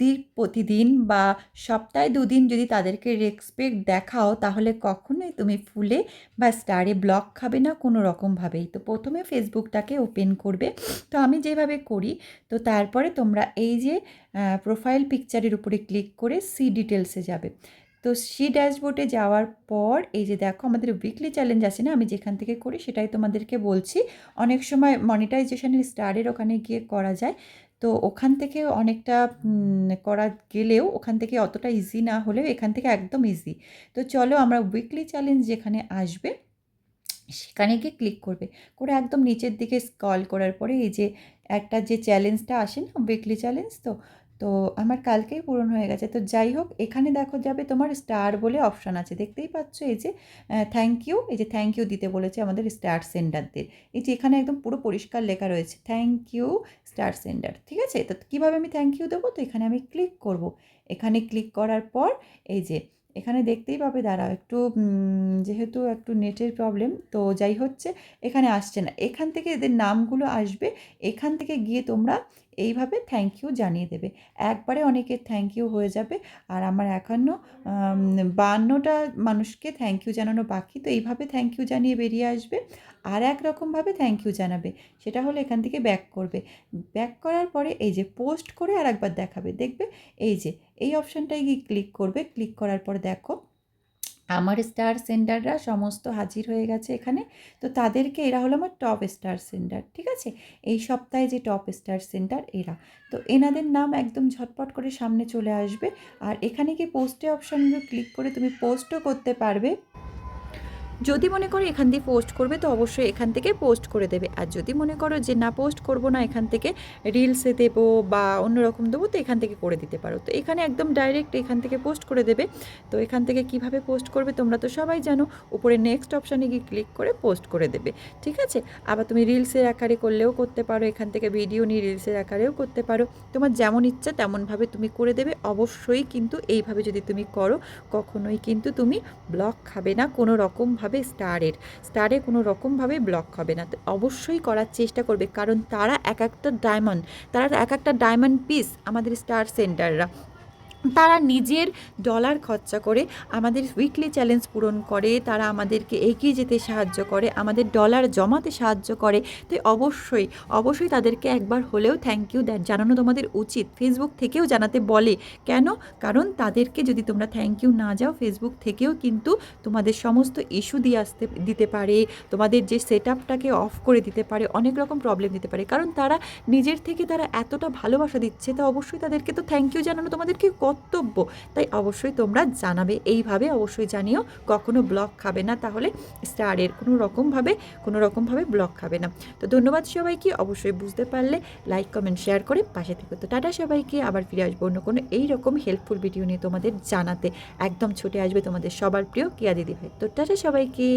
যদি প্রতিদিন বা সপ্তাহে 2 দিন যদি তাদেরকে রেসপেক্ট দেখাও, তাহলে কখনোই তুমি ফুলে বা স্টারে ব্লক খাবে না কোনো রকমভাবেই। তো প্রথমে ফেসবুকটাকে ওপেন করবে, তো আমি যেভাবে করি। তো তারপরে তোমরা এই যে প্রোফাইল পিকচারের উপরে ক্লিক করে সি ডিটেলসে যাবে। তো সি ড্যাশবোর্ডে যাওয়ার পর এই যে দেখো আমাদের উইকলি চ্যালেঞ্জ আছে না, আমি যেখান থেকে করি সেটাই তোমাদেরকে বলছি। অনেক সময় মনিটাইজেশনের স্টারের ওখানে গিয়ে করা যায়, তো ওখান থেকে অনেকটা করা গেলেও ওখান থেকে অতটা ইজি না হলেও এখান থেকে একদম ইজি। তো চলো আমরা উইকলি চ্যালেঞ্জ যেখানে আসবে সেখানে গিয়ে ক্লিক করবে, করে একদম নিচের দিকে স্ক্রল করার পরে এই যে একটা যে চ্যালেঞ্জটা আসে না উইকলি চ্যালেঞ্জ, তো তো আমার কালকেই পূরণ হয়ে গেছে। তো যাই হোক, এখানে দেখো যাবে তোমার স্টার বলে অপশান আছে, দেখতেই পাচ্ছ এই যে থ্যাংক ইউ, এই যে থ্যাংক ইউ দিতে বলেছে আমাদের স্টার সেন্ডারদের। এই যে এখানে একদম পুরো পরিষ্কার লেখা রয়েছে থ্যাংক ইউ স্টার সেন্ডার, ঠিক আছে? তো কীভাবে আমি থ্যাংক ইউ দেবো, তো এখানে আমি ক্লিক করব। এখানে ক্লিক করার পর এই যে এখানে দেখতেই পাবে, দাঁড়াও একটু যেহেতু একটু নেটের প্রবলেম, তো যাই হচ্ছে এখানে আসছে না, এখান থেকে এদের নামগুলো আসবে। এখান থেকে গিয়ে তোমরা এইভাবে থ্যাংক ইউ জানিয়ে দেবে, একবারে অনেকের থ্যাংক ইউ হয়ে যাবে। আর আমার এখনও 52টা মানুষকে থ্যাংক ইউ জানানো বাকি, তো এইভাবে থ্যাংক ইউ জানিয়ে বেরিয়ে আসবে। আর এক রকমভাবে থ্যাংক ইউ জানাবে, সেটা হলো এখান থেকে ব্যাক করবে। ব্যাক করার পরে এই যে পোস্ট করে আর একবার দেখাবে, দেখবে এই যে এই অপশানটায় গিয়ে ক্লিক করবে। ক্লিক করার পর দেখো আমার স্টার সেন্ডাররা সমস্ত হাজির হয়ে গেছে এখানে। তো তাদেরকে, এরা হলো আমার টপ স্টার সেন্ডার, ঠিক আছে? এই সপ্তাহে যে টপ স্টার সেন্ডার এরা, তো এনাদের নাম একদম ঝটপট করে সামনে চলে আসবে। আর এখানে গিয়ে পোস্টে অপশানগুলো ক্লিক করে তুমি পোস্টও করতে পারবে। যদি মনে করো এখান দিয়ে পোস্ট করবে তো অবশ্যই এখান থেকে পোস্ট করে দেবে, আর যদি মনে করো যে না পোস্ট করব না, এখান থেকে রিলসে দেবো বা অন্যরকম দেবো, তো এখান থেকে করে দিতে পারো। তো এখানে একদম ডাইরেক্ট এখান থেকে পোস্ট করে দেবে। তো এখান থেকে কিভাবে পোস্ট করবে তোমরা তো সবাই জানো, উপরে নেক্সট অপশানে গিয়ে ক্লিক করে পোস্ট করে দেবে, ঠিক আছে? আবার তুমি রিলসের আকারে করলেও করতে পারো, এখান থেকে ভিডিও নিয়ে রিলসের আকারেও করতে পারো, তোমার যেমন ইচ্ছা তেমনভাবে তুমি করে দেবে। অবশ্যই কিন্তু এইভাবে যদি তুমি করো, কখনোই কিন্তু তুমি ব্লক খাবে না কোনো রকমভাবে। স্টারে কোনো রকমভাবে ব্লক হবে না। তো অবশ্যই করার চেষ্টা করবে, কারণ তারা এক একটা ডায়মন্ড পিস আমাদের স্টার সেন্টাররা। তারা নিজের ডলার খরচা করে আমাদের উইকলি চ্যালেঞ্জ পূরণ করে, তারা আমাদেরকে এগিয়ে যেতে সাহায্য করে, আমাদের ডলার জমাতে সাহায্য করে। তো অবশ্যই তাদেরকে একবার হলেও থ্যাংক ইউ জানানো তোমাদের উচিত। ফেসবুক থেকেও জানাতে বলে, কেন? কারণ তাদেরকে যদি তোমরা থ্যাংক ইউ না যাও, ফেসবুক থেকেও কিন্তু তোমাদের সমস্ত ইস্যু দিতে পারে, তোমাদের যে সেট আপটাকে অফ করে দিতে পারে, অনেক রকম প্রবলেম দিতে পারে। কারণ তারা নিজের থেকে তারা এতটা ভালোবাসা দিচ্ছে, তো অবশ্যই তাদেরকে তো থ্যাংক ইউ জানানো তোমাদেরকে কর্তব্য। তাই অবশ্যই তোমরা জানাবে, এইভাবে অবশ্যই জানিও, কখনো ব্লক খাবে না, তাহলে স্টারের কোনো রকমভাবে ব্লক খাবে না। তো ধন্যবাদ সবাইকে, অবশ্যই বুঝতে পারলে লাইক কমেন্ট শেয়ার করে পাশে থেকে। তো টাটা সবাইকে, আবার ফিরে আসবো অন্য কোনো এইরকম হেল্পফুল ভিডিও নিয়ে তোমাদের জানাতে। একদম ছুটে আসবে তোমাদের সবার প্রিয় কেয়া দিদি ভাই। তো টাটা সবাইকে।